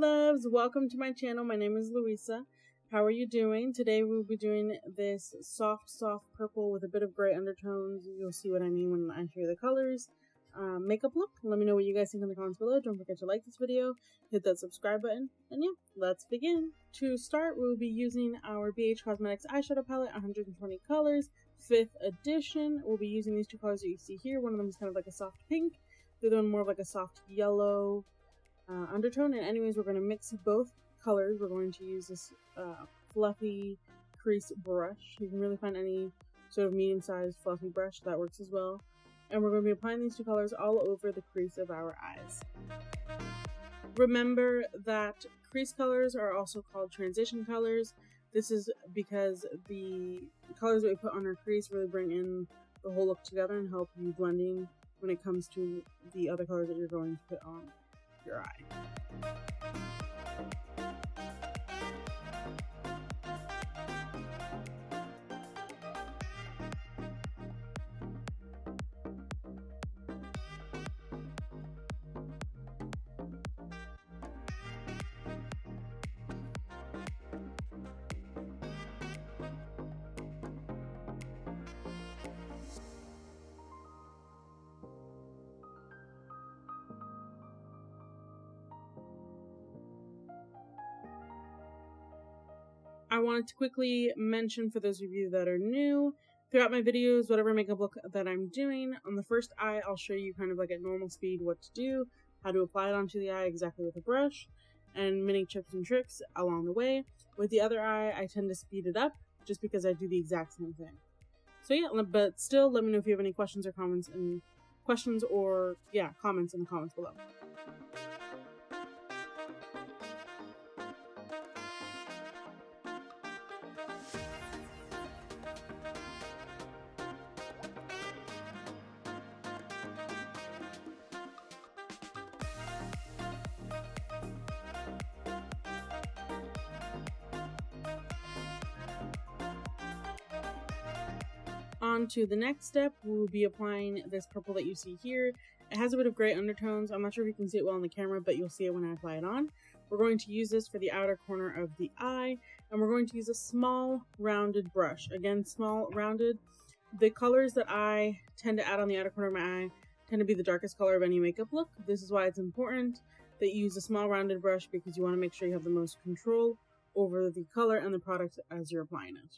loves, welcome to my channel. My name is Luisa. How are you doing? Today we'll be doing this soft purple with a bit of gray undertones. You'll see what I mean when I show you the colors. Makeup look. Let me know what you guys think in the comments below. Don't forget to like this video, hit that subscribe button, and yeah, let's begin. To start, we'll be using our BH Cosmetics eyeshadow palette, 120 colors, 5th edition. We'll be using these two colors that you see here. One of them is kind of like a soft pink, the other one more of like a soft yellow undertone. And anyways, we're going to mix both colors. We're going to use this fluffy crease brush. You can really find any sort of medium-sized fluffy brush that works as well. And we're going to be applying these two colors all over the crease of our eyes. Remember that crease colors are also called transition colors. This is because the colors that we put on our crease really bring in the whole look together and help you blending when it comes to the other colors that you're going to put on your eye. I wanted to quickly mention for those of you that are new, throughout my videos, whatever makeup look that I'm doing, on the first eye, I'll show you kind of like at normal speed what to do, how to apply it onto the eye exactly with a brush, and many tips and tricks along the way. With the other eye, I tend to speed it up just because I do the exact same thing. So yeah, but still, let me know if you have any questions or comments and comments in the comments below. On to the next step, we'll be applying this purple that you see here. It has a bit of gray undertones. I'm not sure if you can see it well on the camera, but you'll see it when I apply it on. We're going to use this for the outer corner of the eye, and we're going to use a small rounded brush. Again, small rounded. The colors that I tend to add on the outer corner of my eye tend to be the darkest color of any makeup look. This is why it's important that you use a small rounded brush, because you want to make sure you have the most control over the color and the product as you're applying it.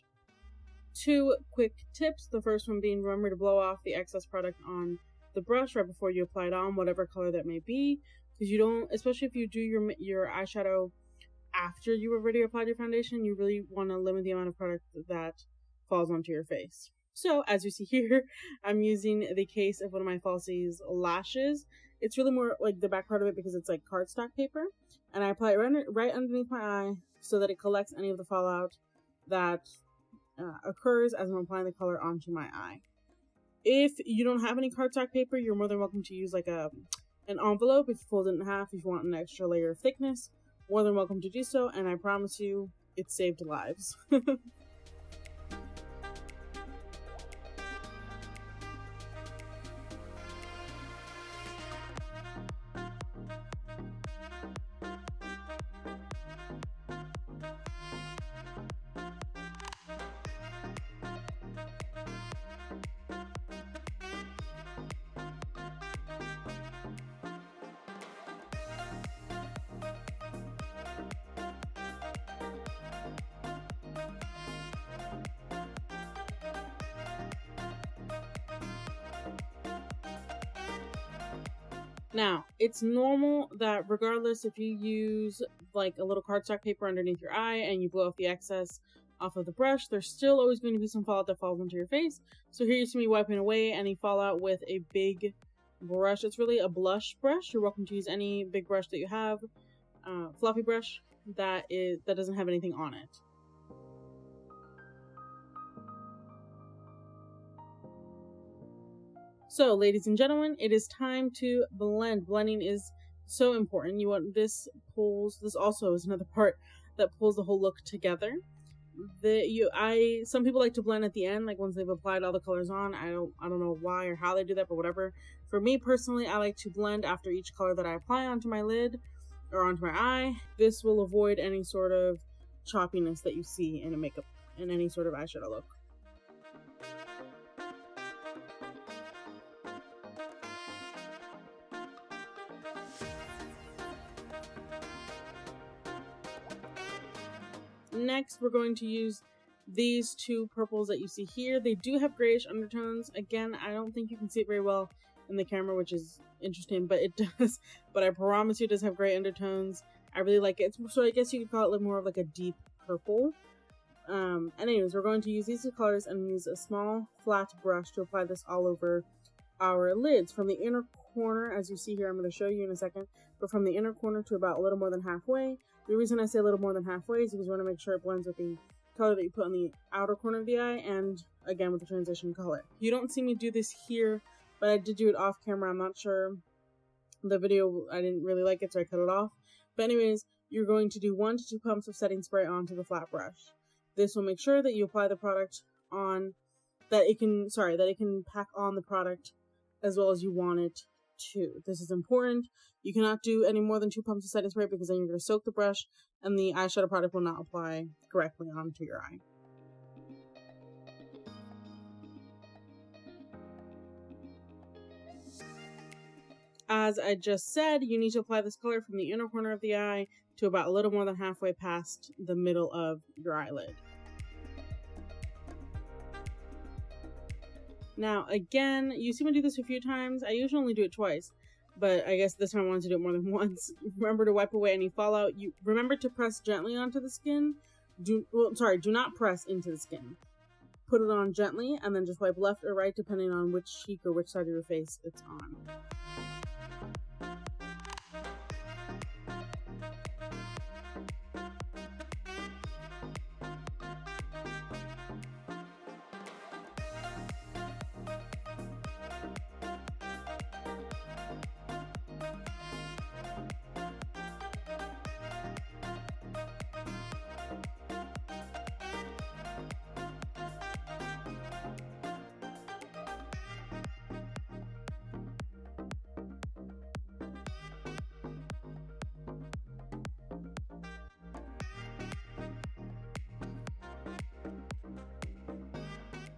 Two quick tips. The first one being, remember to blow off the excess product on the brush right before you apply it on, whatever color that may be, because you don't, especially if you do your eyeshadow after you already applied your foundation, you really want to limit the amount of product that falls onto your face. So as you see here, I'm using the case of one of my Falsies lashes. It's really more like the back part of it because it's like cardstock paper, and I apply it right underneath my eye so that it collects any of the fallout that occurs as I'm applying the color onto my eye. If you don't have any cardstock paper, you're more than welcome to use like an envelope. If you fold it in half, if you want an extra layer of thickness, more than welcome to do so, and I promise you, it saved lives. Now, it's normal that regardless if you use like a little cardstock paper underneath your eye and you blow off the excess off of the brush, there's still always going to be some fallout that falls onto your face. So here you see me wiping away any fallout with a big brush. It's really a blush brush. You're welcome to use any big brush that you have, fluffy brush that doesn't have anything on it. So, ladies and gentlemen, it is time to blend. Blending is so important. This also is another part that pulls the whole look together. Some people like to blend at the end, like once they've applied all the colors on. I don't know why or how they do that, but whatever. For me personally, I like to blend after each color that I apply onto my lid, or onto my eye. This will avoid any sort of choppiness that you see in a makeup, in any sort of eyeshadow look. Next, we're going to use these two purples that you see here. They do have grayish undertones. Again, I don't think you can see it very well in the camera, which is interesting, but it does. But I promise you it does have gray undertones. I really like it. So I guess you could call it more of like a deep purple. Anyways, we're going to use these two colors and use a small flat brush to apply this all over our lids. From the inner corner, as you see here, I'm going to show you in a second, but from the inner corner to about a little more than halfway. The reason I say a little more than halfway is because we want to make sure it blends with the color that you put on the outer corner of the eye, and again with the transition color. You don't see me do this here, but I did do it off camera. I'm not sure, the video, I didn't really like it, so I cut it off. But anyways, you're going to do 1 to 2 pumps of setting spray onto the flat brush. This will make sure that you apply the product on, that it can pack on the product as well as you want it to. This is important. You cannot do any more than 2 pumps of setting spray because then you're going to soak the brush and the eyeshadow product will not apply correctly onto your eye. As I just said, you need to apply this color from the inner corner of the eye to about a little more than halfway past the middle of your eyelid. Now, again, you see me do this a few times. I usually only do it twice, but I guess this time I wanted to do it more than once. Remember to wipe away any fallout. You remember to press gently onto the skin. Do not press into the skin. Put it on gently and then just wipe left or right depending on which cheek or which side of your face it's on.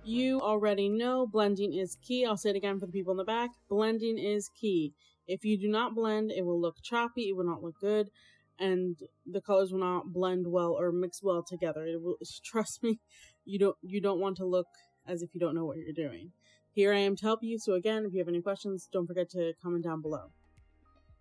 You already know blending is key. I'll say it again for the people in the back. Blending is key. If you do not blend, it will look choppy, it will not look good, and the colors will not blend well or mix well together. It will, trust me, you don't want to look as if you don't know what you're doing. Here I am to help you, so again, if you have any questions, don't forget to comment down below.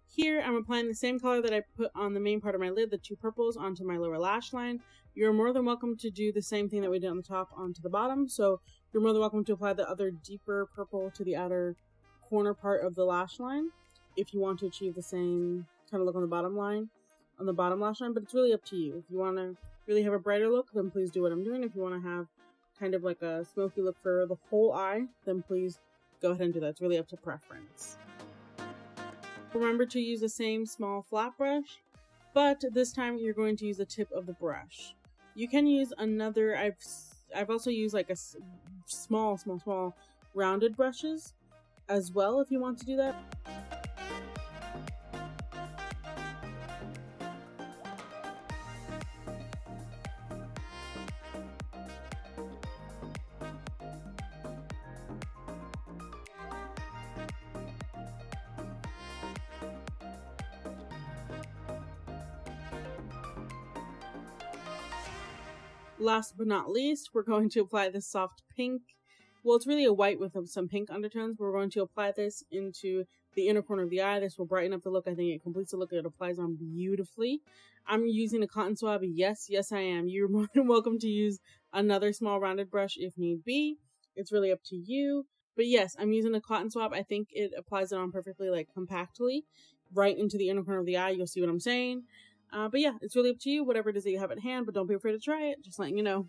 Here, I'm applying the same color that I put on the main part of my lid, the two purples, onto my lower lash line. You're more than welcome to do the same thing that we did on the top onto the bottom. So you're more than welcome to apply the other deeper purple to the outer corner part of the lash line if you want to achieve the same kind of look on the bottom line, on the bottom lash line, but it's really up to you. If you want to really have a brighter look, then please do what I'm doing. If you want to have kind of like a smoky look for the whole eye, then please go ahead and do that. It's really up to preference. Remember to use the same small flat brush, but this time you're going to use the tip of the brush. You can use another, I've also used like a small rounded brushes as well if you want to do that. Last but not least, we're going to apply this soft pink. Well, it's really a white with some pink undertones. We're going to apply this into the inner corner of the eye. This will brighten up the look. I think it completes the look. It applies on beautifully. I'm using a cotton swab. Yes, I am. You're more than welcome to use another small rounded brush if need be. It's really up to you. But yes, I'm using a cotton swab. I think it applies it on perfectly, like compactly, right into the inner corner of the eye. You'll see what I'm saying. But yeah, it's really up to you, whatever it is that you have at hand, but don't be afraid to try it, just letting you know.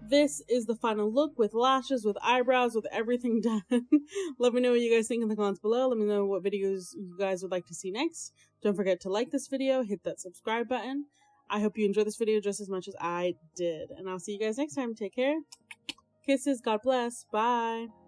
this is the final look with lashes, with eyebrows, with everything done. Let me know what you guys think in the comments below. Let me know what videos you guys would like to see next. Don't forget to like this video, hit that subscribe button. I hope you enjoyed this video just as much as I did. And I'll see you guys next time. Take care. Kisses. God bless. Bye.